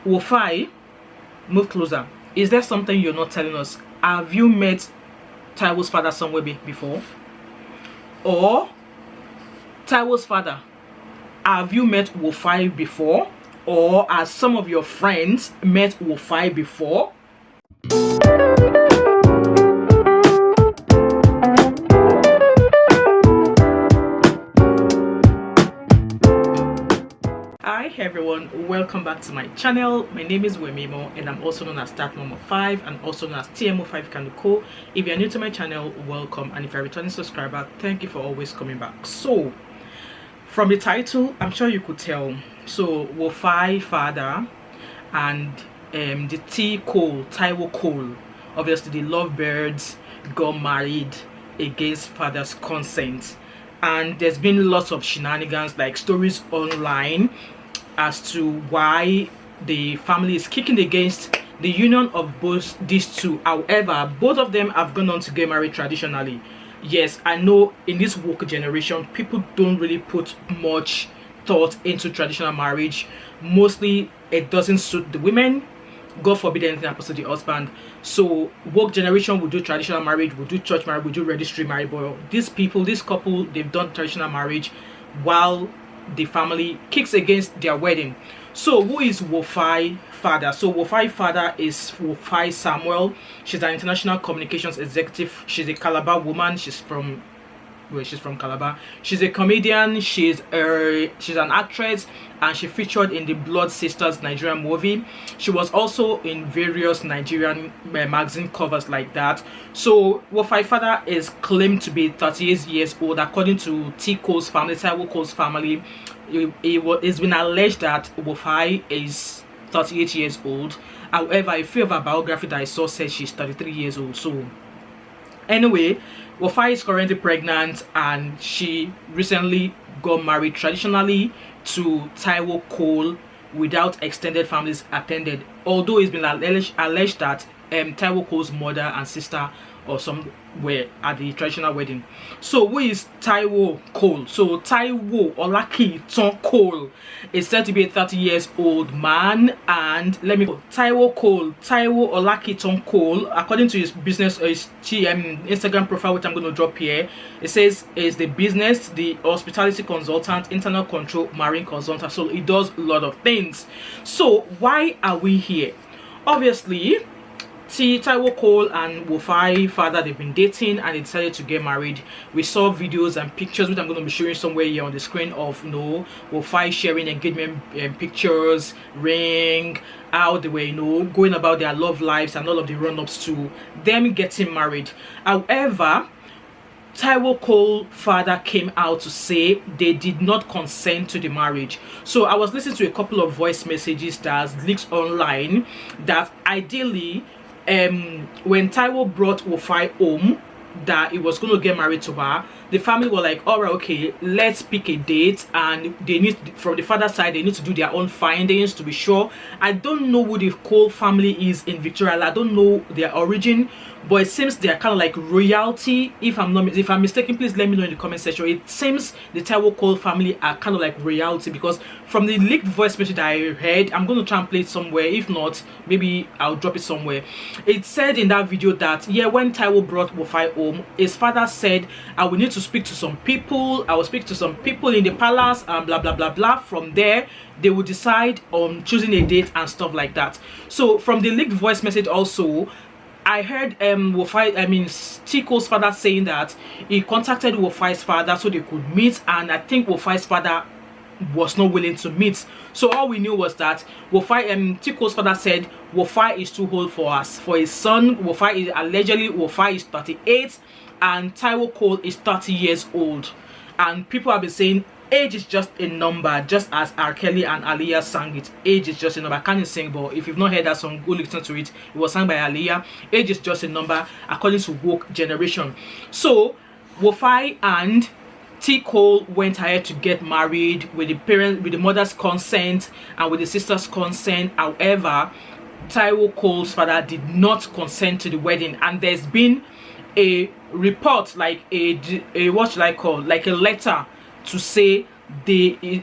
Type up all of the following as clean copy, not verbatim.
Wofai, move closer. Is there something you're not telling us? Have you met Taiwo's father somewhere before? Or Taiwo's father, have you met Wofai before? Or has some of your friends met Wofai before? Hi everyone, welcome back to my channel. My name is Wemimo and I'm also known as Stat Mom of 5 and also known as Wofai Kunle Cole. If you're new to my channel, welcome, and if you're a returning subscriber, thank you for always coming back. So from the title, I'm sure you could tell. So Wofai Fada and the Taiwo Cole, obviously the lovebirds, got married against father's consent, and there's been lots of shenanigans, like stories online as to why the family is kicking against the union of both these two. However, both of them have gone on to get married traditionally. Yes, I know in this woke generation, people don't really put much thought into traditional marriage. Mostly it doesn't suit the women. God forbid anything happens to the husband. So woke generation will do traditional marriage, will do church marriage, will do registry marriage. But these people, this couple, they've done traditional marriage while the family kicks against their wedding. So who is Wofai Fada? So Wofai Fada is Wofai Samuel. She's an international communications executive. She's a Calabar woman. She's from Calabar. She's a comedian, she's an actress, and she featured in the Blood Sisters Nigerian movie. She was also in various Nigerian magazine covers like that. So Wofai Fada is claimed to be 38 years old according to Cole's family, Taiwo Cole's family. It's been alleged that Wofai is 38 years old. However, a few of her biography that I saw said she's 33 years old. So anyway, Wofai is currently pregnant and she recently got married traditionally to Taiwo Cole without extended families attended. Although it's been alleged that Taiwo Cole's mother and sister or some were at the traditional wedding. So who is Taiwo Cole? So Taiwo Olaki Ton Cole is said to be a 30 years old man, and Taiwo Olaki Ton Cole, according to his business his Instagram profile, which I'm going to drop here, it says is the business, the hospitality consultant, internal control, marine consultant. So he does a lot of things. So why are we here? Obviously, Taiwo Cole and Wofai Fada, they've been dating and they decided to get married. We saw videos and pictures, which I'm going to be showing somewhere here on the screen, of Wofai sharing engagement pictures, ring, how they were going about their love lives and all of the run-ups to them getting married. However, Taiwo Cole father came out to say they did not consent to the marriage. So I was listening to a couple of voice messages that leaked online that ideally when Taiwo brought Wofai home that he was going to get married to her, the family were like, all right, okay, let's pick a date, and they need, from the father's side, they need to do their own findings to be sure. I don't know who the Cole family is in Victoria. I don't know their origin, but it seems they're kind of like royalty. If I'm mistaken, please let me know in the comment section. It seems the Taiwo Cole family are kind of like royalty, because from the leaked voice message that I heard, I'm going to try and play it somewhere. If not, maybe I'll drop it somewhere. It said in that video that, yeah, when Taiwo brought Wofai home, his father said, I will need to speak to some people. I will speak to some people in the palace and blah blah blah blah. From there, they will decide on choosing a date and stuff like that. So from the leaked voice message also, I heard Cole's father saying that he contacted Wofai's father so they could meet, and I think Wofai's father was not willing to meet. So all we knew was that Cole's father said Wofai is too old for us, for his son. Wofai is 38 and Taiwo Cole is 30 years old, and people have been saying age is just a number, just as R. Kelly and Aliyah sang it. Age is just a number. I can't sing, but if you've not heard that song, go listen to it. It was sung by Aliyah. Age is just a number according to woke generation. So Wofai and Cole went ahead to get married with the mother's consent and with the sister's consent. However, Taiwo Cole's father did not consent to the wedding, and there's been a report, like a what should I call, like a letter to say they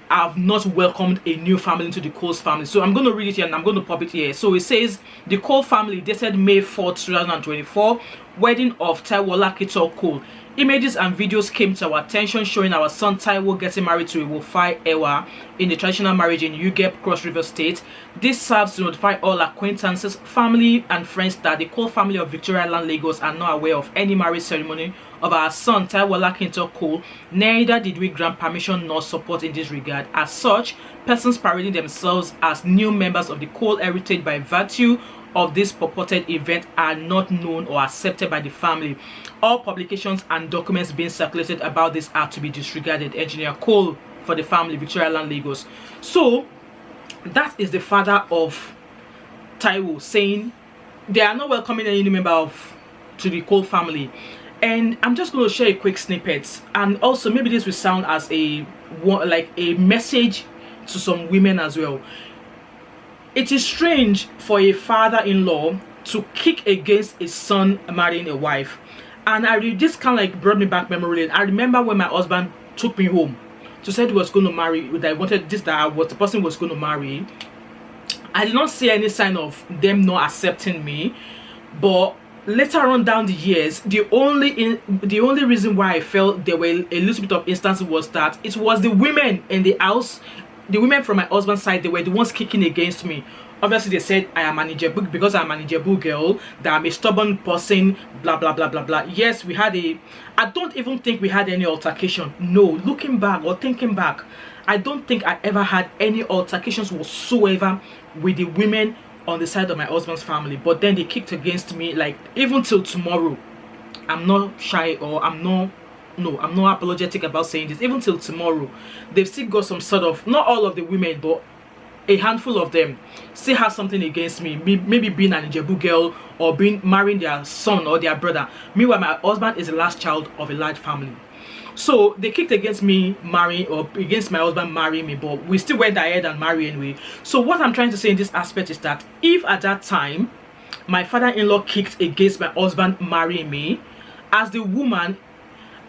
have not welcomed a new family into the Cole's family. So I'm going to read it here and I'm going to pop it here. So it says, the Cole family dated May 4th, 2024, wedding of Taiwo Cole. Images and videos came to our attention showing our son Taiwo getting married to a Wofai Ewa in the traditional marriage in Ugep, Cross River State. This serves to notify all acquaintances, family and friends that the Cole family of Victoria Island, Lagos are not aware of any marriage ceremony of our son Taiwo Cole. Neither did we grant permission nor support in this regard. As such, persons parading themselves as new members of the Cole heritage by virtue of this purported event are not known or accepted by the family. All publications and documents being circulated about this are to be disregarded. Engineer Cole for the family, Victoria Island, Lagos. So that is the father of Taiwo saying they are not welcoming any new member to the Cole family. And I'm just going to share a quick snippet, and also maybe this will sound as a message to some women as well. It is strange for a father-in-law to kick against his son marrying a wife. And this kind of like brought me back memory lane. I remember when my husband took me home to say he was going to marry, that I wanted this, that I was the person was going to marry. I did not see any sign of them not accepting me, but later on down the years, the only reason why I felt there were a little bit of instances was that it was the women in the house. The women from my husband's side, they were the ones kicking against me. Obviously, they said I am an Ijebu because I'm an Ijebu girl, that I'm a stubborn person, blah blah blah blah blah. Yes, we had I don't even think we had any altercation. No, looking back or thinking back, I don't think I ever had any altercations whatsoever with the women on the side of my husband's family. But then they kicked against me, like even till tomorrow. I'm not shy or I'm not apologetic about saying this. Even till tomorrow, they've still got some sort of, not all of the women, but a handful of them still have something against me. Maybe being an Ijebu girl or marrying their son or their brother. Meanwhile, my husband is the last child of a large family. So they kicked against me marrying, or against my husband marrying me, but we still went ahead and married anyway. So what I'm trying to say in this aspect is that if at that time my father-in-law kicked against my husband marrying me, as the woman,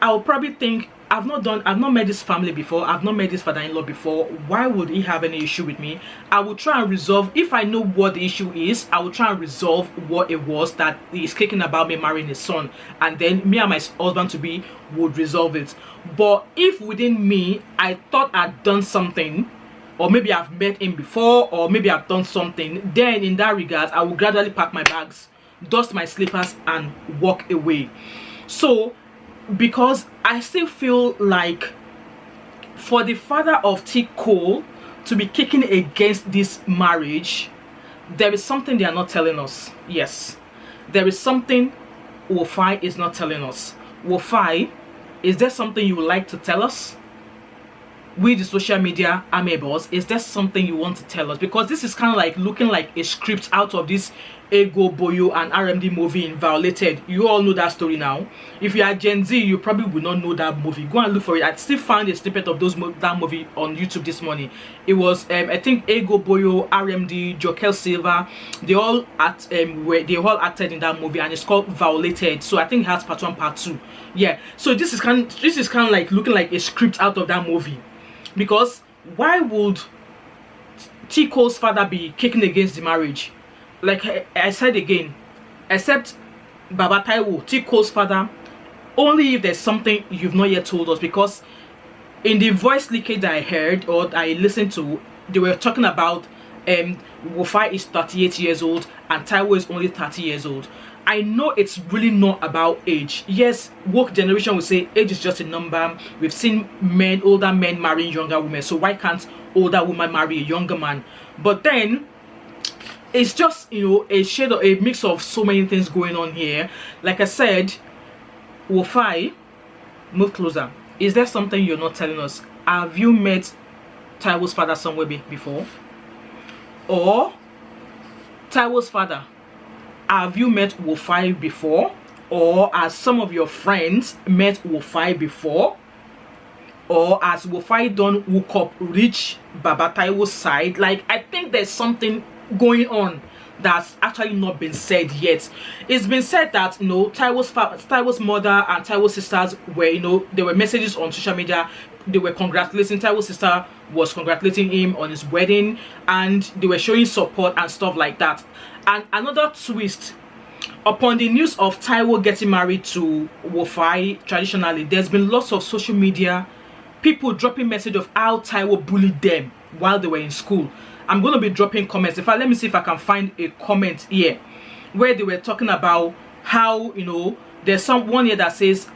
I will probably think, I've not met this family before, I've not met this father-in-law before, why would he have any issue with me? I will try and resolve, if I know what the issue is, I will try and resolve what it was that he's kicking about me marrying his son, and then me and my husband to be would resolve it. But if within me, I thought I'd done something, or maybe I've met him before, or maybe I've done something, then in that regard, I will gradually pack my bags, dust my slippers, and walk away. So, because I still feel like for the father of T. Cole to be kicking against this marriage, there is something they are not telling us. Yes, there is something Wofai is not telling us. Wofai, is there something you would like to tell us? We, the social media amebos, is there something you want to tell us? Because this is kind of like looking like a script out of this Ego Boyo and RMD movie in Violated. You all know that story now. If you are Gen Z, you probably will not know that movie. Go and look for it. I still found a snippet of that movie on YouTube this morning. It was I think Ego Boyo, RMD, Jokel Silva. They all acted in that movie, and it's called Violated. So I think it has part 1, part 2. Yeah. So this is kind of like looking like a script out of that movie. Because why would T. Cole's father be kicking against the marriage? Like I said again, except Baba Taiwo, T. Cole's father, only if there's something you've not yet told us. Because in the voice leakage that I heard or I listened to, they were talking about Wofai is 38 years old and Taiwo is only 30 years old. I know it's really not about age. Yes, woke generation will say age is just a number. We've seen older men marrying younger women, so why can't older woman marry a younger man? But then it's just, a mix of so many things going on here. Like I said, Wofai, move closer. Is there something you're not telling us? Have you met Taiwo's father somewhere before? Or Taiwo's father, have you met Wofai before? Or has some of your friends met Wofai before? Or has Wofai done hook up reach Baba Taiwo's side? Like, I think there's something going on that's actually not been said yet. It's been said that Taiwo's mother and Taiwo's sisters were, there were messages on social media they were congratulating, Taiwo's sister was congratulating him on his wedding, and they were showing support and stuff like that. And another twist, upon the news of Taiwo getting married to Wofai, traditionally there's been lots of social media people dropping message of how Taiwo bullied them while they were in school. I'm going to be dropping comments. Let me see if I can find a comment here where they were talking about how, you know, there's someone here that says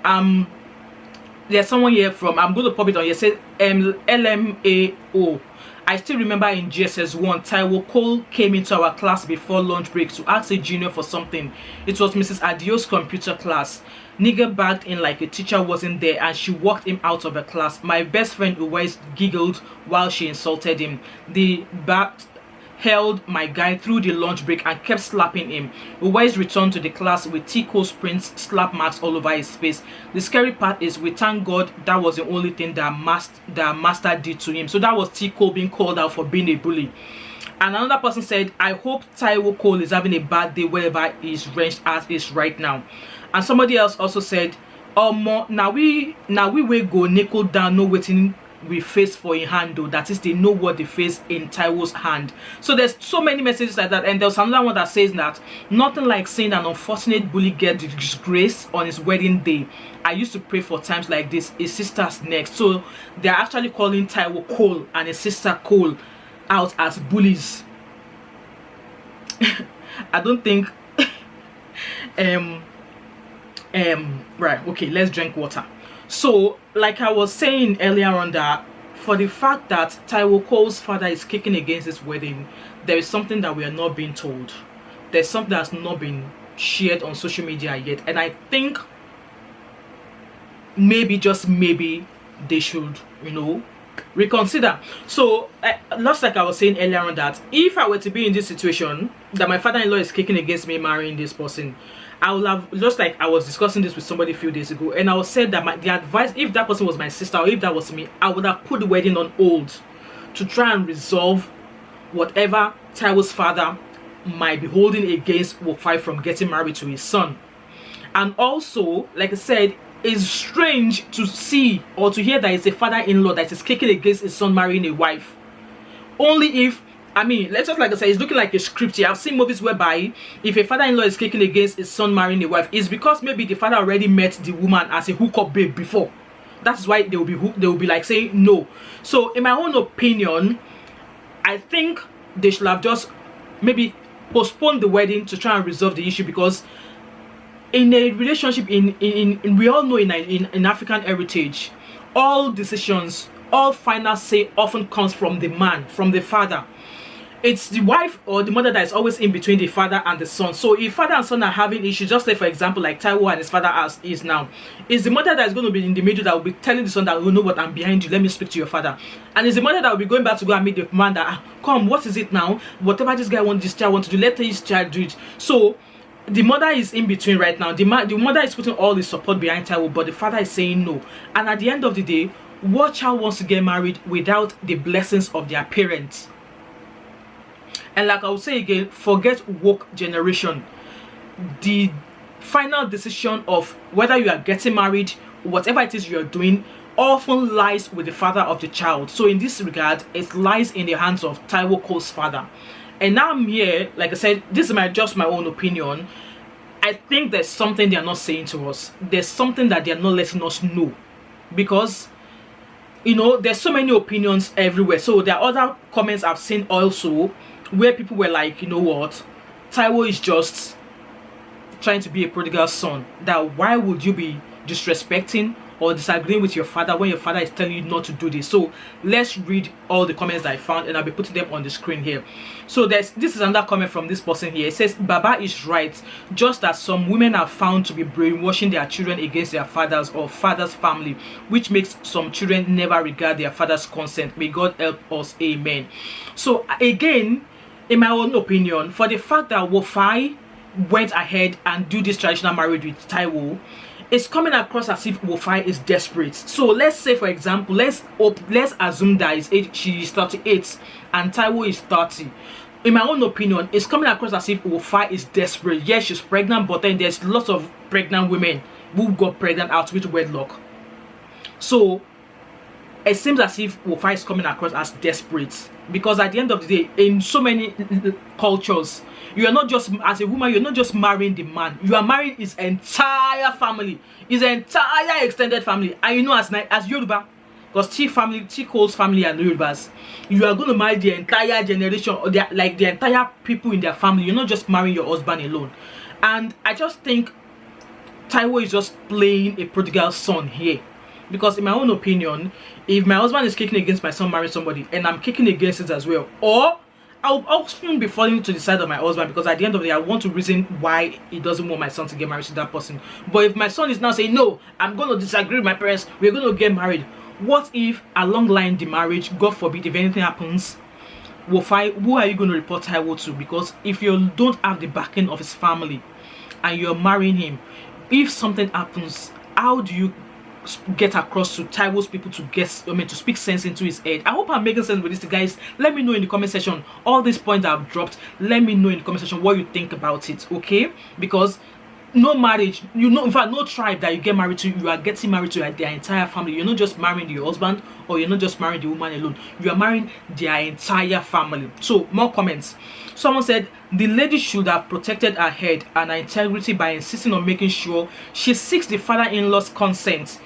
there's someone here from, I'm going to pop it on here, says LMAO. I still remember in GSS1, Taiwo Cole came into our class before lunch break to ask a junior for something. It was Mrs. Adio's computer class. Nigger bagged in like a teacher wasn't there and she walked him out of the class. My best friend always giggled while she insulted him. The bat held my guy through the lunch break and kept slapping him. Uwais returned to the class with Tico's prints slap marks all over his face. The scary part is we thank God that was the only thing that master did to him. So that was Tico being called out for being a bully. And another person said, I hope Taiwo Cole is having a bad day wherever his wrenched ass is right now. And somebody else also said, now we will go nickel down, no waiting we face for a hand though, that is they know what they face in Taiwo's hand. So there's so many messages like that. And there's another one that says that nothing like seeing an unfortunate bully get disgraced on his wedding day. I used to pray for times like this. His sister's next. So they're actually calling Taiwo Cole and his sister Cole out as bullies. I don't think right, okay, let's drink water. So, like I was saying earlier on, that for the fact that Taiwo Cole's father is kicking against this wedding, there is something that we are not being told. There's something that's not been shared on social media yet. And I think maybe, just maybe, they should, you know, reconsider. So, just like I was saying earlier on, that if I were to be in this situation, that my father-in-law is kicking against me marrying this person, I would have, just like I was discussing this with somebody a few days ago, and I was said that the advice, if that person was my sister or if that was me, I would have put the wedding on hold to try and resolve whatever Taiwo's father might be holding against Wofai from getting married to his son. And also, like I said, it's strange to see or to hear that it's a father-in-law that is kicking against his son marrying a wife. Only if, I mean, let's just, like I said, it's looking like a script here. I've seen movies whereby if a father-in-law is kicking against his son marrying a wife, it's because maybe the father already met the woman as a hookup babe before. That's why they will be like saying no. So in my own opinion, I think they should have just maybe postponed the wedding to try and resolve the issue, because in a relationship, in we all know in African heritage, all decisions, all final say often comes from the man, from the father. It's the wife or the mother that is always in between the father and the son. So if father and son are having issues, just like for example like Taiwo and his father is now, it's the mother that is going to be in the middle that will be telling the son that, you know what, I'm behind you, let me speak to your father. And it's the mother that will be going back to go and meet the man that, come, what is it now, whatever this child wants to do, let this child do it. So the mother is in between right now. The mother is putting all the support behind Taiwo, but the father is saying no. And at the end of the day, what child wants to get married without the blessings of their parents? And like I will say again, forget woke generation. The final decision of whether you are getting married, whatever it is you are doing, often lies with the father of the child. So in this regard, it lies in the hands of Taiwo Cole's father. And now I'm here, like I said, this is just my own opinion. I think there's something they are not saying to us. There's something that they are not letting us know. Because, you know, there's so many opinions everywhere. So there are other comments I've seen also where people were like, you know what, Taiwo is just trying to be a prodigal son. That why would you be disrespecting or disagreeing with your father when your father is telling you not to do this? So let's read all the comments that I found, and I'll be putting them on the screen here. So this is another comment from this person here. It says, Baba is right, just as some women are found to be brainwashing their children against their fathers or father's family, which makes some children never regard their father's consent. May God help us, amen. So again, in my own opinion, for the fact that Wofai went ahead and do this traditional marriage with Taiwo, it's coming across as if Wofai is desperate. So let's say, for example, let's assume that she is 38 and Taiwo is 30. In my own opinion, it's coming across as if Wofai is desperate. Yes, she's pregnant, but then there's lots of pregnant women who got pregnant out with wedlock. So it seems as if Wofai is coming across as desperate, because at the end of the day, in so many cultures, you are not just, as a woman, you're not just marrying the man, you are marrying his entire family, his entire extended family. And you know, as Yoruba, because Chi Cole's family and Yorubas, you are going to marry the entire generation, or the entire people in their family. You're not just marrying your husband alone. And I just think Taiwo is just playing a prodigal son here. Because in my own opinion, if my husband is kicking against my son marrying somebody, and I'm kicking against it as well, or I'll often be falling to the side of my husband, because at the end of the day, I want to reason why he doesn't want my son to get married to that person. But if my son is now saying, no, I'm going to disagree with my parents, we're going to get married. What if along line the marriage, God forbid, if anything happens, Wofai, who are you going to report Taiwo to? Because if you don't have the backing of his family and you're marrying him, if something happens, how do you get across to Taiwo's people to speak sense into his head? I hope I'm making sense with this, guys. Let me know in the comment section all these points I've dropped. Let me know in the comment section what you think about it, okay? Because no marriage, you know, in fact, no tribe that you get married to, you are getting married to their entire family. You're not just marrying your husband, or you're not just marrying the woman alone. You are marrying their entire family. So, more comments. Someone said, the lady should have protected her head and her integrity by insisting on making sure she seeks the father-in-law's consent.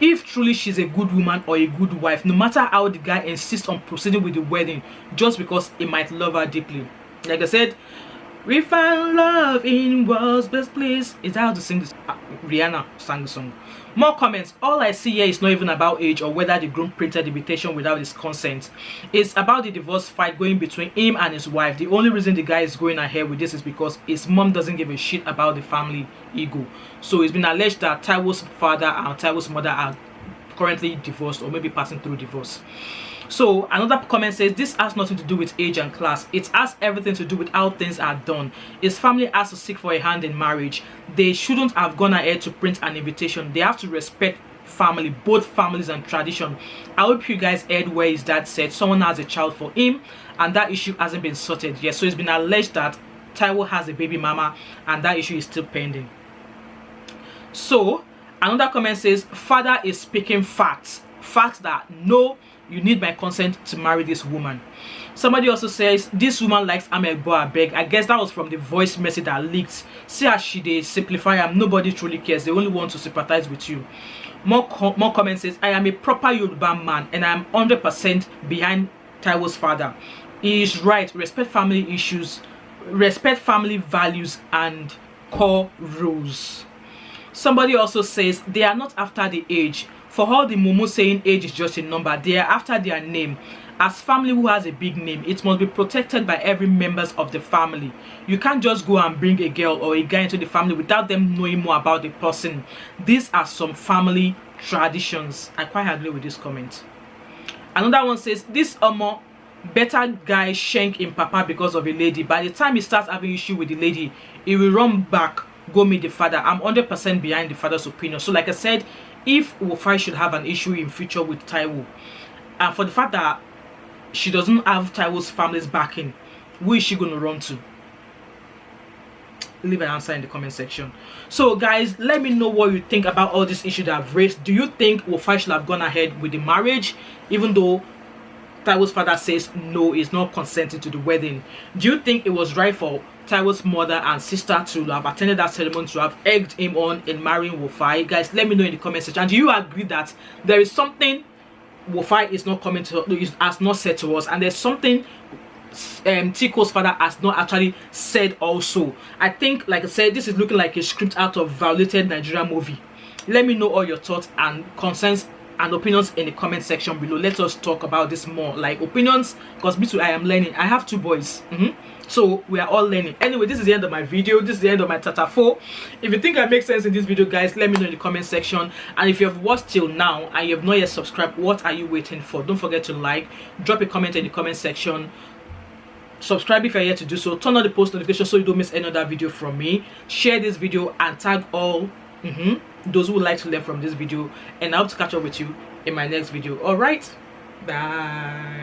If truly she's a good woman or a good wife, no matter how the guy insists on proceeding with the wedding, just because he might love her deeply. Like I said, we find love in world's best place. Is that how to sing this? Rihanna sang the song. More comments. All I see here is not even about age or whether the groom printed the invitation without his consent. It's about the divorce fight going between him and his wife. The only reason the guy is going ahead with this is because his mom doesn't give a shit about the family ego. So it's been alleged that Taiwo's father and Taiwo's mother are currently divorced, or maybe passing through divorce. So another comment says, this has nothing to do with age and class. It has everything to do with how things are done. His family has to seek for a hand in marriage. They shouldn't have gone ahead to print an invitation. They have to respect family, both families and tradition. I hope you guys heard where his dad said someone has a child for him, and that issue hasn't been sorted yet. So it's been alleged that Taiwo has a baby mama, and that issue is still pending. So another comment says, father is speaking facts that no, you need my consent to marry this woman. Somebody also says, this woman likes Amegbo Abeg. I guess that was from the voice message that leaked. See how they simplify am. Nobody truly cares. They only want to sympathize with you. More comments says, I am a proper Yoruba man and I am 100% behind Taiwo's father. He is right. Respect family issues, respect family values and core rules. Somebody also says, they are not after the age. For all the mumu saying age is just a number, they are after their name. As family who has a big name, it must be protected by every members of the family. You can't just go and bring a girl or a guy into the family without them knowing more about the person. These are some family traditions. I quite agree with this comment. Another one says, this better guy shank in papa because of a lady. By the time he starts having issue with the lady, he will run back, go meet the father. I'm 100% behind the father's opinion. So like I said, if Wofai should have an issue in future with Taiwo, and for the fact that she doesn't have Taiwo's family's backing, who is she going to run to? Leave an answer in the comment section. So guys, let me know what you think about all this issue that I've raised. Do you think Wofai should have gone ahead with the marriage, even though Taiwo's father says no, he's not consenting to the wedding? Do you think it was right for Taiwo's mother and sister to have attended that ceremony, to have egged him on in marrying Wofai? Guys, let me know in the comment section. And do you agree that there is something Wofai is not coming to, has not said to us, and there's something Tiko's father has not actually said also? I think, like I said, this is looking like a script out of violated Nigerian movie. Let me know all your thoughts and concerns and opinions in the comment section below. Let us talk about this more, like opinions, because me too, I am learning. I have two boys, so we are all learning. Anyway, this is the end of my video. This is the end of my Tata 4. If you think I make sense in this video, guys, let me know in the comment section. And if you have watched till now and you have not yet subscribed, what are you waiting for? Don't forget to like, drop a comment in the comment section, subscribe if you're yet to do so, turn on the post notification so you don't miss another video from me, share this video and tag all those who would like to learn from this video, and I hope to catch up with you in my next video. All right, bye.